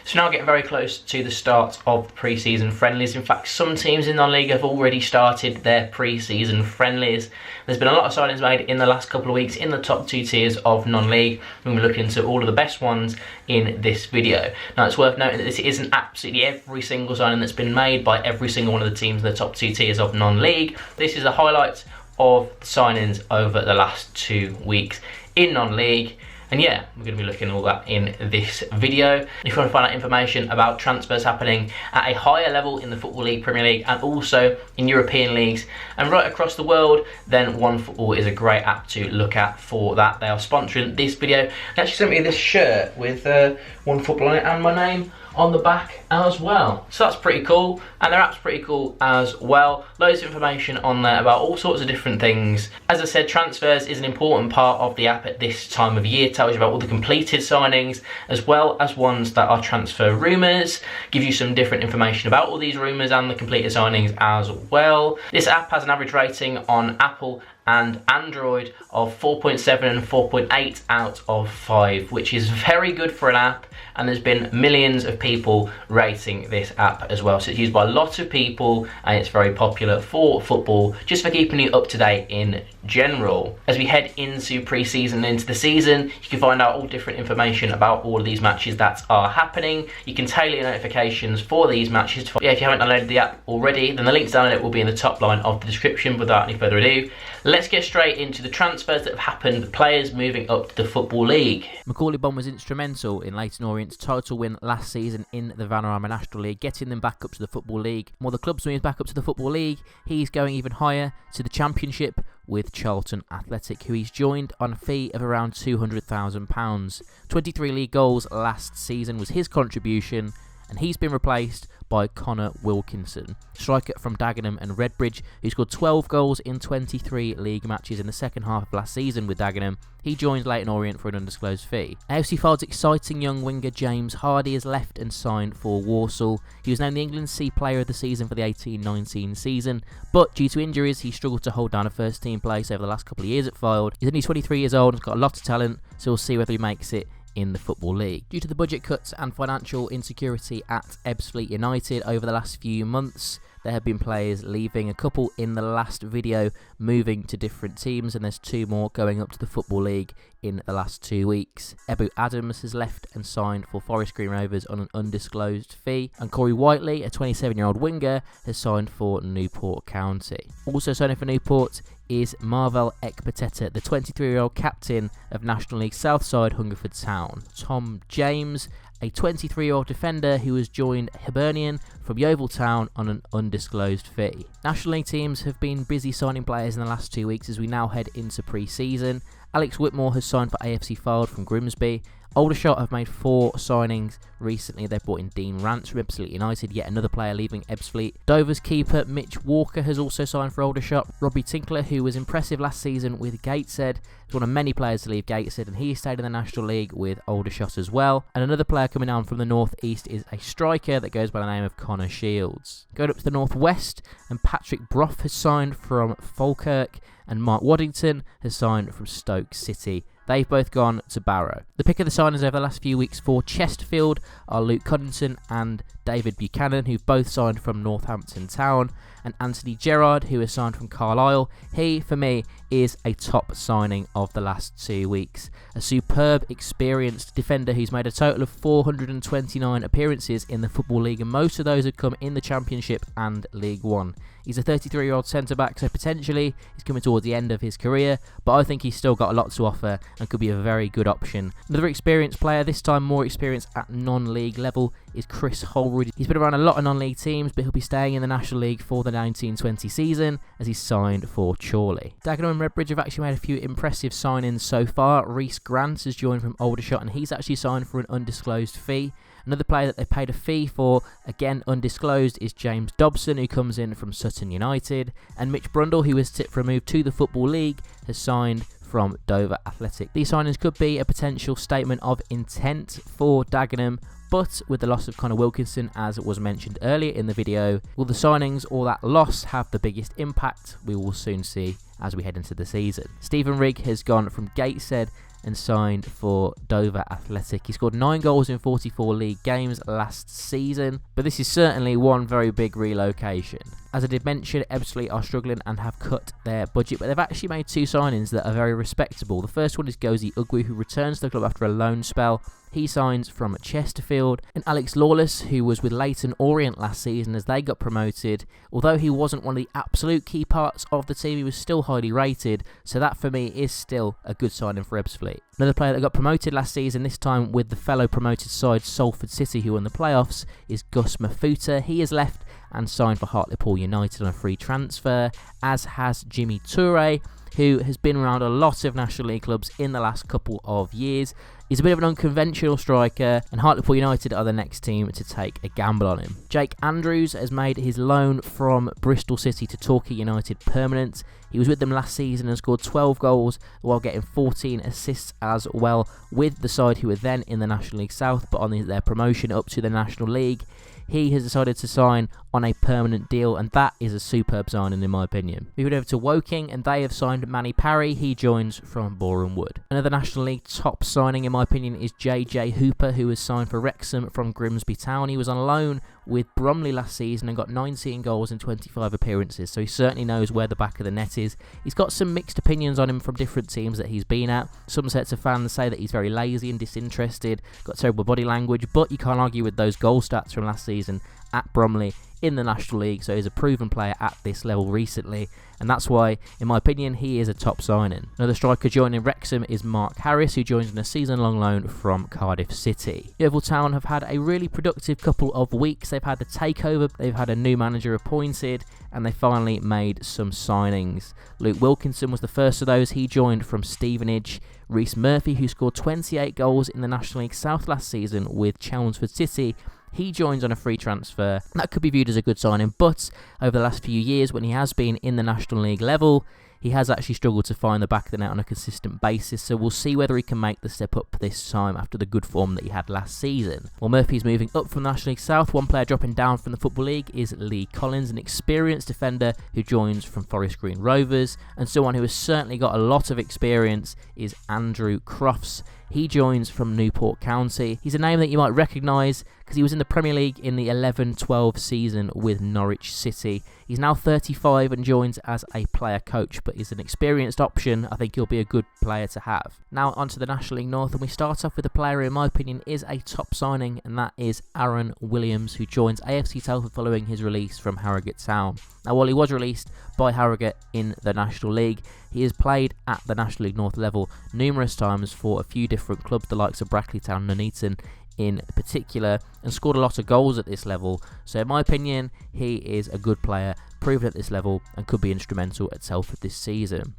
So now getting very close to the start of the pre-season friendlies. In fact, some teams in non-league have already started their pre-season friendlies. There's been a lot of signings made in the last couple of weeks in the top 2 tiers of non-league. We're going to look into all of the best ones in this video. Now, it's worth noting that this isn't absolutely every single signing that's been made by every single one of the teams in the top 2 tiers of non-league. This is the highlights of signings over the last 2 weeks in non-league. And yeah, we're going to be looking at all that in this video. If you want to find out information about transfers happening at a higher level in the Football League, Premier League, and also in European leagues and right across the world, then OneFootball is a great app to look at for that. They are sponsoring this video. They actually sent me this shirt with OneFootball on it and my name on the back as well. So that's pretty cool, and their app's pretty cool as well. Loads of information on there about all sorts of different things. As I said, transfers is an important part of the app at this time of year. It tells you about all the completed signings as well as ones that are transfer rumours. Give you some different information about all these rumours and the completed signings as well. This app has an average rating on Apple and Android of 4.7 and 4.8 out of 5, which is very good for an app, and there's been millions of people rating this app as well. So it's used by a lot of people and it's very popular for football, just for keeping you up to date in general. As we head into pre-season and into the season, you can find out all different information about all of these matches that are happening. You can tailor your notifications for these matches. Yeah, if you haven't downloaded the app already, then the link to download it will be in the top line of the description. Without any further ado, let's get straight into the transfers that have happened, the players moving up to the Football League. Macaulay Bonne was instrumental in Leyton Orient's title win last season in the Vanarama National League, getting them back up to the Football League. While the club's moves back up to the Football League, he's going even higher to the Championship with Charlton Athletic, who he's joined on a fee of around £200,000. 23 league goals last season was his contribution, and he's been replaced by Connor Wilkinson, striker from Dagenham and Redbridge, who scored 12 goals in 23 league matches in the second half of last season with Dagenham. He joined Leyton Orient for an undisclosed fee. AFC Fylde's exciting young winger James Hardy has left and signed for Walsall. He was named the England C Player of the Season for the 18-19 season, but due to injuries he struggled to hold down a first team place over the last couple of years at Fylde. He's only 23 years old and has got a lot of talent, so we'll see whether he makes it in the Football League. Due to the budget cuts and financial insecurity at Ebbsfleet United over the last few months, there have been players leaving, a couple in the last video moving to different teams, and there's 2 more going up to the Football League in the last 2 weeks. Ebou Adams has left and signed for Forest Green Rovers on an undisclosed fee, and Corey Whiteley, a 27-year-old winger, has signed for Newport County. Also signing for Newport is Marvel Ekpateta, the 23-year-old captain of National League Southside Hungerford Town. Tom James, a 23-year-old defender who has joined Hibernian from Yeovil Town on an undisclosed fee. National League teams have been busy signing players in the last 2 weeks as we now head into pre-season. Alex Whitmore has signed for AFC Fylde from Grimsby. Aldershot have made 4 signings recently. They've brought in Dean Rance from Ebbsfleet United, yet another player leaving Ebbsfleet. Dover's keeper Mitch Walker has also signed for Aldershot. Robbie Tinkler, who was impressive last season with Gateshead, is one of many players to leave Gateshead, and he stayed in the National League with Aldershot as well. And another player coming down from the North East is a striker that goes by the name of Connor Shields. Going up to the North West, and Patrick Brough has signed from Falkirk, and Mark Waddington has signed from Stoke City. They've both gone to Barrow. The pick of the signings over the last few weeks for Chesterfield are Luke Coddington and David Buchanan, who've both signed from Northampton Town, and Anthony Gerrard, who has signed from Carlisle. He, for me, is a top signing of the last 2 weeks. A superb, experienced defender who's made a total of 429 appearances in the Football League, and most of those have come in the Championship and League One. He's a 33-year-old centre-back, so potentially he's coming towards the end of his career, but I think he's still got a lot to offer and could be a very good option. Another experienced player, this time more experienced at non-league level, is Chris Holroyd. He's been around a lot of non-league teams, but he'll be staying in the National League for the 1920 season as he's signed for Chorley. Dagenham and Redbridge have actually made a few impressive signings so far. Reece Grant has joined from Aldershot, and he's actually signed for an undisclosed fee. Another player that they paid a fee for, again undisclosed, is James Dobson, who comes in from Sutton United. And Mitch Brundle, who was tipped for a move to the Football League, has signed from Dover Athletic. These signings could be a potential statement of intent for Dagenham, but with the loss of Connor Wilkinson, as was mentioned earlier in the video, will the signings or that loss have the biggest impact? We will soon see as we head into the season. Stephen Rigg has gone from Gateshead, and signed for Dover Athletic. He scored 9 goals in 44 league games last season, but this is certainly one very big relocation. As I did mention, Ebbsfleet are struggling and have cut their budget, but they've actually made 2 signings that are very respectable. The first one is Gozi Ugwu, who returns to the club after a loan spell. He signs from Chesterfield. And Alex Lawless, who was with Leyton Orient last season as they got promoted. Although he wasn't one of the absolute key parts of the team, he was still highly rated, so that for me is still a good signing for Ebbsfleet. Another player that got promoted last season, this time with the fellow promoted side Salford City, who won the playoffs, is Gus Mafuta. He has left and signed for Hartlepool United on a free transfer, as has Jimmy Toure, who has been around a lot of National League clubs in the last couple of years. He's a bit of an unconventional striker, and Hartlepool United are the next team to take a gamble on him. Jake Andrews has made his loan from Bristol City to Torquay United permanent. He was with them last season and scored 12 goals while getting 14 assists as well with the side who were then in the National League South, but on their promotion up to the National League. He has decided to sign on a permanent deal, and that is a superb signing in my opinion. We went over to Woking, and they have signed Manny Parry. He joins from Boreham Wood. Another National League top signing in my opinion is JJ Hooper, who has signed for Wrexham from Grimsby Town. He was on loan with Bromley last season and got 19 goals in 25 appearances, so he certainly knows where the back of the net is. He's got some mixed opinions on him from different teams that he's been at. Some sets of fans say that he's very lazy and disinterested, got terrible body language, but you can't argue with those goal stats from last season at Bromley in the National League, so he's a proven player at this level recently, and that's why, in my opinion, he is a top signing. Another striker joining Wrexham is Mark Harris, who joins on a season-long loan from Cardiff City. Yeovil Town have had a really productive couple of weeks. They've had the takeover, they've had a new manager appointed, and they finally made some signings. Luke Wilkinson was the first of those. He joined from Stevenage. Reece Murphy, who scored 28 goals in the National League South last season with Chelmsford City, he joins on a free transfer. That could be viewed as a good signing, but over the last few years, when he has been in the National League level, he has actually struggled to find the back of the net on a consistent basis, so we'll see whether he can make the step up this time after the good form that he had last season. While Murphy's moving up from the National League South, one player dropping down from the Football League is Lee Collins, an experienced defender who joins from Forest Green Rovers, and someone who has certainly got a lot of experience is Andrew Crofts. He joins from Newport County. He's a name that you might recognise because he was in the Premier League in the 11-12 season with Norwich City. He's now 35 and joins as a player coach, but is an experienced option. I think he'll be a good player to have. Now onto the National League North, and we start off with a player who in my opinion is a top signing, and that is Aaron Williams, who joins AFC Telford following his release from Harrogate Town. Now while he was released by Harrogate in the National League, he has played at the National League North level numerous times for a few different clubs, the likes of Brackley Town, Nuneaton in particular, and scored a lot of goals at this level. So in my opinion, he is a good player, proven at this level, and could be instrumental at Telford this season.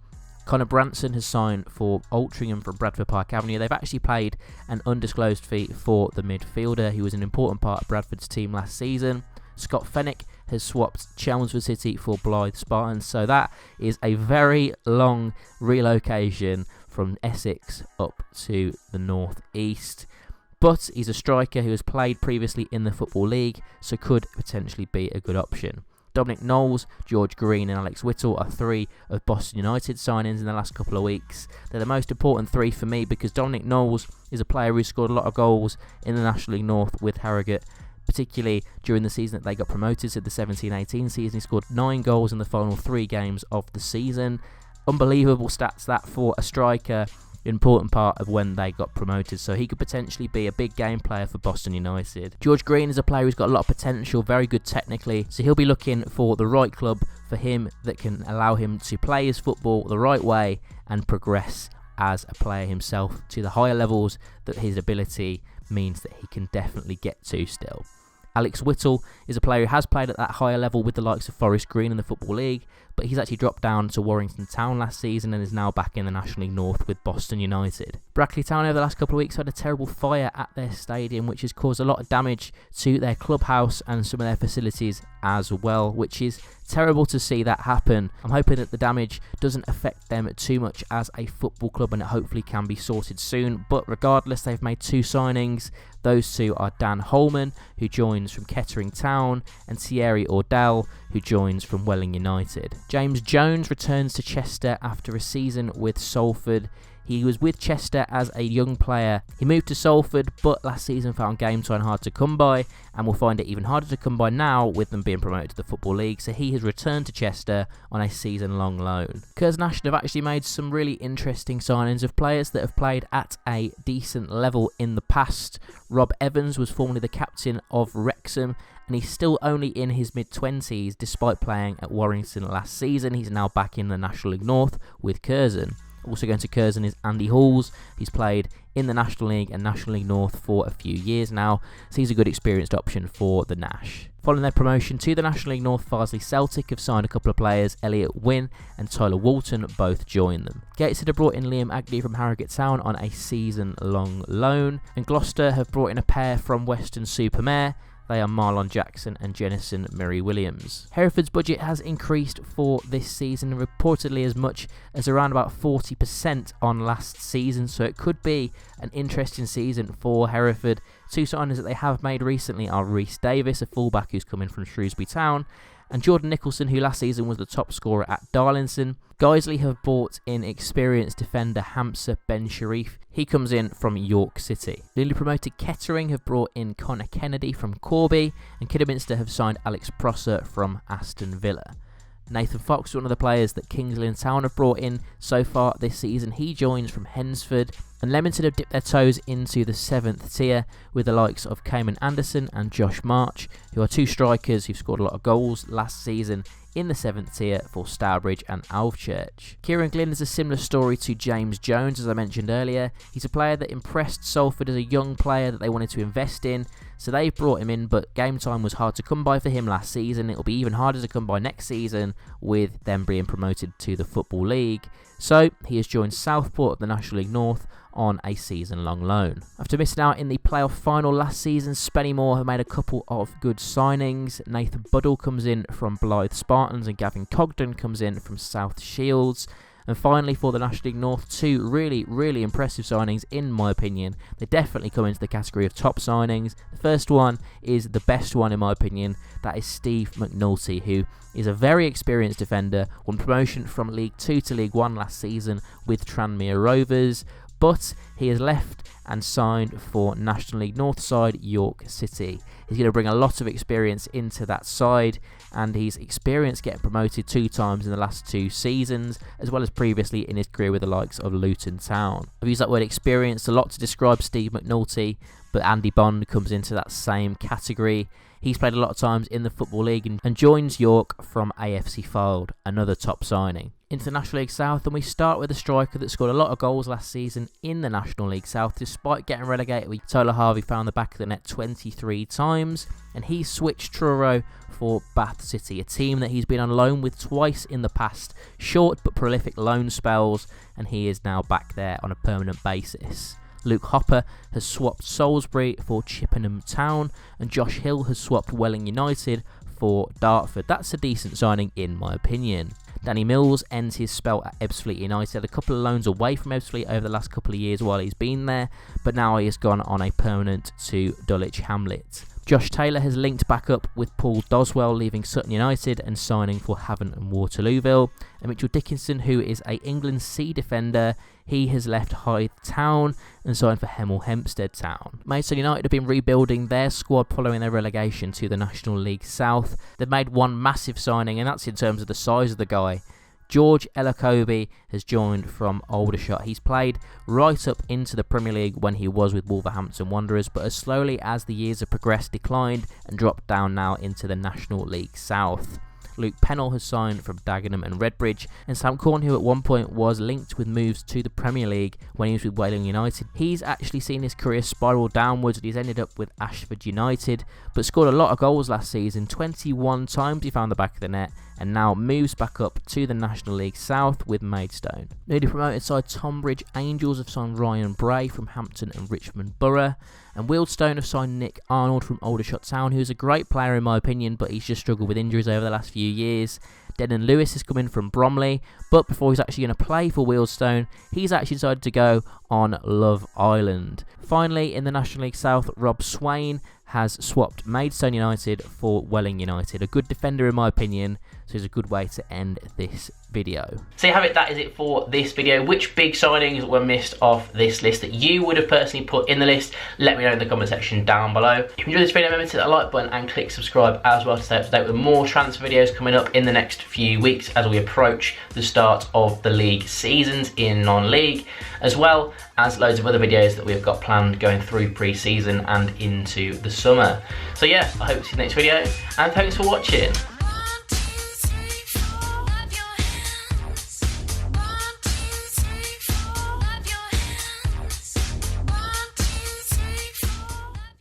Connor Branson has signed for Altrincham from Bradford Park Avenue. They've actually paid an undisclosed fee for the midfielder, who was an important part of Bradford's team last season. Scott Fennick has swapped Chelmsford City for Blythe Spartans, so that is a very long relocation from Essex up to the north east. But he's a striker who has played previously in the Football League, so could potentially be a good option. Dominic Knowles, George Green and Alex Whittle are 3 of Boston United signings in the last couple of weeks. They're the most important 3 for me because Dominic Knowles is a player who scored a lot of goals in the National League North with Harrogate, particularly during the season that they got promoted to the 17-18 season. He scored 9 goals in the final 3 games of the season. Unbelievable stats that for a striker, important part of when they got promoted, so he could potentially be a big game player for Boston United. George Green is a player who's got a lot of potential, very good technically, so he'll be looking for the right club for him that can allow him to play his football the right way and progress as a player himself to the higher levels that his ability means that he can definitely get to still. Alex Whittle is a player who has played at that higher level with the likes of Forest Green in the Football League, but he's actually dropped down to Warrington Town last season and is now back in the National League North with Boston United. Brackley Town over the last couple of weeks had a terrible fire at their stadium, which has caused a lot of damage to their clubhouse and some of their facilities as well, which is terrible to see that happen. I'm hoping that the damage doesn't affect them too much as a football club and it hopefully can be sorted soon, but regardless, they've made 2 signings. Those 2 are Dan Holman, who joins from Kettering Town, and Thierry Ordell, who joins from Welling United. James Jones returns to Chester after a season with Salford. He was with Chester as a young player. He moved to Salford, but last season found game time hard to come by, and will find it even harder to come by now with them being promoted to the Football League, so he has returned to Chester on a season-long loan. Curzon Ashton have actually made some really interesting signings of players that have played at a decent level in the past. Rob Evans was formerly the captain of Wrexham, and he's still only in his mid-20s despite playing at Warrington last season. He's now back in the National League North with Curzon. Also going to Curzon is Andy Halls. He's played in the National League and National League North for a few years now, so he's a good experienced option for the Nash. Following their promotion to the National League North, Farsley Celtic have signed a couple of players. Elliot Wynne and Tyler Walton both joined them. Gateshead have brought in Liam Agnew from Harrogate Town on a season-long loan, and Gloucester have brought in a pair from Weston-super-Mare. They are Marlon Jackson and Jennison Murray Williams. Hereford's budget has increased for this season, reportedly as much as around about 40% on last season, so it could be an interesting season for Hereford. Two signings that they have made recently are Rhys Davis, a fullback who's coming from Shrewsbury Town, and Jordan Nicholson, who last season was the top scorer at Darlington. Guiseley have brought in experienced defender Hamza Ben Sharif. He comes in from York City. Newly promoted Kettering have brought in Connor Kennedy from Corby, and Kidderminster have signed Alex Prosser from Aston Villa. Nathan Fox, one of the players that Kingsley and Town have brought in so far this season, he joins from Hensford. And Leamington have dipped their toes into the 7th tier with the likes of Cayman Anderson and Josh March, who are two strikers who've scored a lot of goals last season in the 7th tier for Stourbridge and Alvechurch. Kieran Glynn is a similar story to James Jones, as I mentioned earlier. He's a player that impressed Salford as a young player that they wanted to invest in, so they've brought him in, but game time was hard to come by for him last season. It'll be even harder to come by next season with them being promoted to the Football League. So he has joined Southport of the National League North on a season-long loan. After missing out in the playoff final last season, Spennymoor have made a couple of good signings. Nathan Buddle comes in from Blythe Spartans and Gavin Cogden comes in from South Shields. And finally, for the National League North, two really impressive signings in my opinion. They definitely come into the category of top signings. The first one is the best one in my opinion. That is Steve McNulty, who is a very experienced defender, won promotion from League 2 to League 1 last season with Tranmere Rovers, but he has left and signed for National League North side York City. He's going to bring a lot of experience into that side, and he's experienced getting promoted 2 times in the last 2 seasons, as well as previously in his career with the likes of Luton Town. I've used that word experience a lot to describe Steve McNulty, but Andy Bond comes into that same category. He's played a lot of times in the Football League and joins York from AFC Fylde, another top signing. Into the National League South, and we start with a striker that scored a lot of goals last season in the National League South, despite getting relegated. With Tola Harvey found the back of the net 23 times, and he switched Truro for Bath City, a team that he's been on loan with twice in the past. Short but prolific loan spells, and he is now back there on a permanent basis. Luke Hopper has swapped Salisbury for Chippenham Town, and Josh Hill has swapped Welling United for Dartford. That's a decent signing in my opinion. Danny Mills ends his spell at Ebbsfleet United. Had a couple of loans away from Ebbsfleet over the last couple of years while he's been there, but now he has gone on a permanent to Dulwich Hamlet. Josh Taylor has linked back up with Paul Doswell, leaving Sutton United and signing for Havant and Waterlooville. And Mitchell Dickinson, who is a England C defender, he has left Hythe Town and signed for Hemel Hempstead Town. Maidstone United have been rebuilding their squad following their relegation to the National League South. They've made one massive signing, and that's in terms of the size of the guy. George Elokobi has joined from Aldershot. He's played right up into the Premier League when he was with Wolverhampton Wanderers, but as slowly as the years have progressed, declined and dropped down now into the National League South. Luke Pennell has signed from Dagenham and Redbridge, and Sam Corn, who at one point was linked with moves to the Premier League when he was with Welling United, he's actually seen his career spiral downwards and he's ended up with Ashford United, but scored a lot of goals last season. 21 times he found the back of the net, and now moves back up to the National League South with Maidstone. Newly promoted side Tonbridge Angels have signed Ryan Bray from Hampton and Richmond Borough, and Wealdstone have signed Nick Arnold from Aldershot Town, who's a great player in my opinion, but he's just struggled with injuries over the last few years. Denon Lewis is coming from Bromley, but before he's actually going to play for Wealdstone, he's actually decided to go on Love Island. Finally, in the National League South, Rob Swain has swapped Maidstone United for Welling United. A good defender in my opinion, so it's a good way to end this video. So you have it, that is it for this video. Which big signings were missed off this list that you would have personally put in the list? Let me know in the comment section down below. If you enjoyed this video, remember to hit that like button and click subscribe as well to stay up to date with more transfer videos coming up in the next few weeks as we approach the start of the league seasons in non-league, as well as loads of other videos that we've got planned going through pre-season and into the summer. So yeah, I hope to see you in the next video, and thanks for watching.